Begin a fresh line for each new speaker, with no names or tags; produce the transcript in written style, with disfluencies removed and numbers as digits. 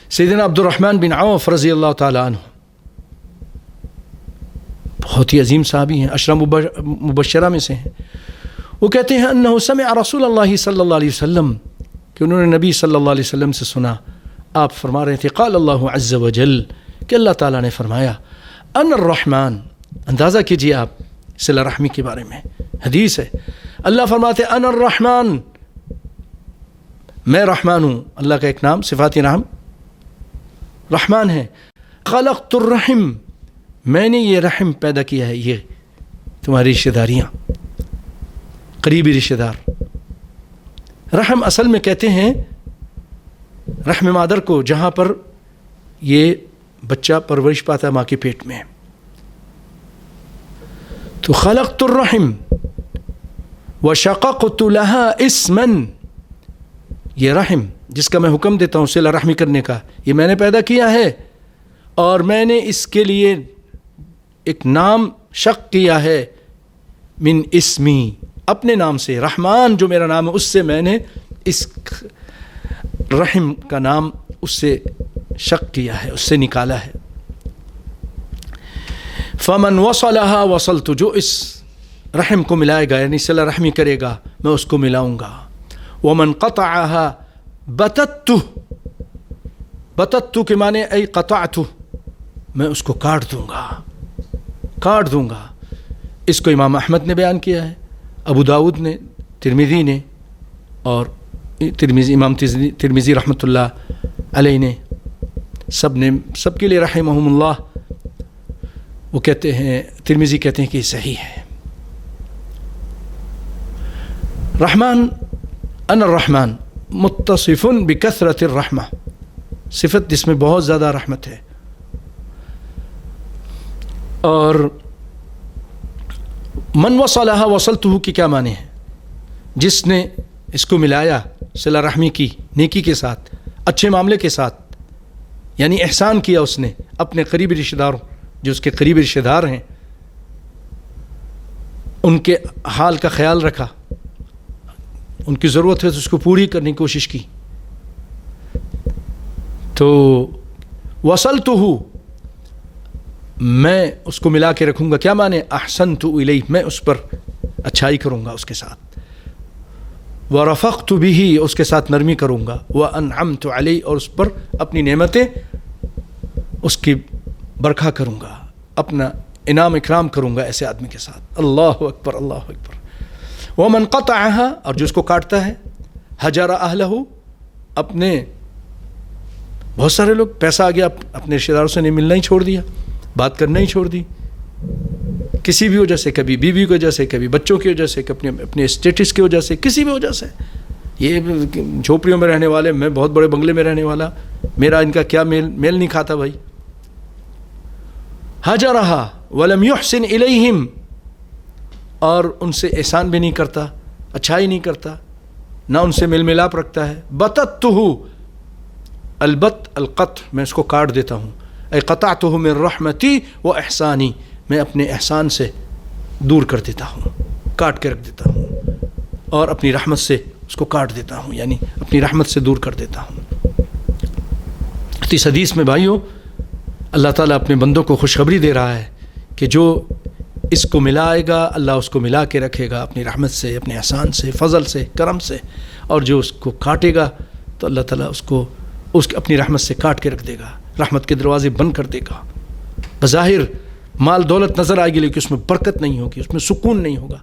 سیدنا عبد الرحمن بن عوف رضی اللہ تعالیٰ عنہ بہت ہی عظیم صحابی ہیں، عشرہ مبشرہ میں سے ہیں. وہ کہتے ہیں انہ سمع رسول اللہ صلی اللہ علیہ وسلم، کہ انہوں نے نبی صلی اللہ علیہ وسلم سے سنا، آپ فرما رہے تھے قال اللہ عز وجل، کہ اللہ تعالیٰ نے فرمایا انا الرحمن. اندازہ کیجئے آپ صلہ رحمی کے بارے میں، حدیث ہے، اللہ فرماتے انا الرحمن، میں رحمان ہوں. اللہ کا ایک نام، صفاتی نام رحمان ہے. خلقت الرحم، میں نے یہ رحم پیدا کیا ہے، یہ تمہاری رشتہ داریاں، قریبی رشتہ دار. رحم اصل میں کہتے ہیں رحم مادر کو، جہاں پر یہ بچہ پرورش پاتا ہے ماں کے پیٹ میں. تو خلقت الرحم وشققت لها اسما، یہ رحم جس کا میں حکم دیتا ہوں صلہ رحمی کرنے کا، یہ میں نے پیدا کیا ہے، اور میں نے اس کے لیے ایک نام شق کیا ہے، من اسمی، اپنے نام سے. رحمان جو میرا نام ہے اس سے میں نے اس رحم کا نام اس سے شق کیا ہے، اس سے نکالا ہے. فمن وصلها وصلت، جو اس رحم کو ملائے گا یعنی صلہ رحمی کرے گا میں اس کو ملاؤں گا. ومن قطعها بتت کے معنی ای قطعت، میں اس کو کاٹ دوں گا. اس کو امام احمد نے بیان کیا ہے، ابو داود نے، ترمذی نے، اور امام ترمذی رحمۃ اللہ علیہ نے، سب کے لیے رحمہم اللہ. وہ کہتے ہیں، ترمذی کہتے ہیں کہ یہ صحیح ہے. رحمان، ان الرحمن متصف بکثرت الرحمہ، صفت جس میں بہت زیادہ رحمت ہے. اور من وصلها وصلته کی کیا معنی ہے؟ جس نے اس کو ملایا صلہ رحمی کی، نیکی کے ساتھ، اچھے معاملے کے ساتھ، یعنی احسان کیا اس نے اپنے قریبی رشتہ داروں، جو اس کے قریبی رشتہ دار ہیں، ان کے حال کا خیال رکھا، ان کی ضرورت ہے تو اس کو پوری کرنے کی کوشش کی. تو وصلتہ، میں اس کو ملا کے رکھوں گا. کیا معنی؟ احسنت الیہ، میں اس پر اچھائی کروں گا اس کے ساتھ. ورفقت بہ، اس کے ساتھ نرمی کروں گا. وانعمت علیہ، اور اس پر اپنی نعمتیں اس کی برکھا کروں گا، اپنا انعام اکرام کروں گا ایسے آدمی کے ساتھ. اللہ اکبر، اللہ اکبر. ومن قطعها، اور جو اس کو کاٹتا ہے، حجر اہلہ، اپنے بہت سارے لوگ پیسہ آ گیا اپنے رشتہ داروں سے نہیں ملنا ہی چھوڑ دیا، بات کرنا ہی چھوڑ دی، کسی بھی وجہ سے، کبھی بیوی کی وجہ سے، کبھی بچوں کی وجہ سے، اپنے اسٹیٹس کی وجہ سے، کسی بھی وجہ سے. یہ جھوپڑیوں میں رہنے والے، میں بہت بڑے بنگلے میں رہنے والا، میرا ان کا کیا میل نہیں کھاتا بھائی. حجرہا ولم یحسن الیہم، اور ان سے احسان بھی نہیں کرتا، اچھائی نہیں کرتا، نہ ان سے میل ملاپ رکھتا ہے. بتتہ، البت القطع، میں اس کو کاٹ دیتا ہوں. اے قطعتہ من رحمتی و احسانی، میں اپنے احسان سے دور کر دیتا ہوں، کاٹ کے رکھ دیتا ہوں، اور اپنی رحمت سے اس کو کاٹ دیتا ہوں، یعنی اپنی رحمت سے دور کر دیتا ہوں. اس حدیث میں بھائیو اللہ تعالیٰ اپنے بندوں کو خوشخبری دے رہا ہے کہ جو اس کو ملائے گا اللہ اس کو ملا کے رکھے گا اپنی رحمت سے، اپنے احسان سے، فضل سے، کرم سے. اور جو اس کو کاٹے گا تو اللہ تعالیٰ اس کو اپنی رحمت سے کاٹ کے رکھ دے گا، رحمت کے دروازے بند کر دے گا. بظاہر مال دولت نظر آئے گی لیکن اس میں برکت نہیں ہوگی، اس میں سکون نہیں ہوگا.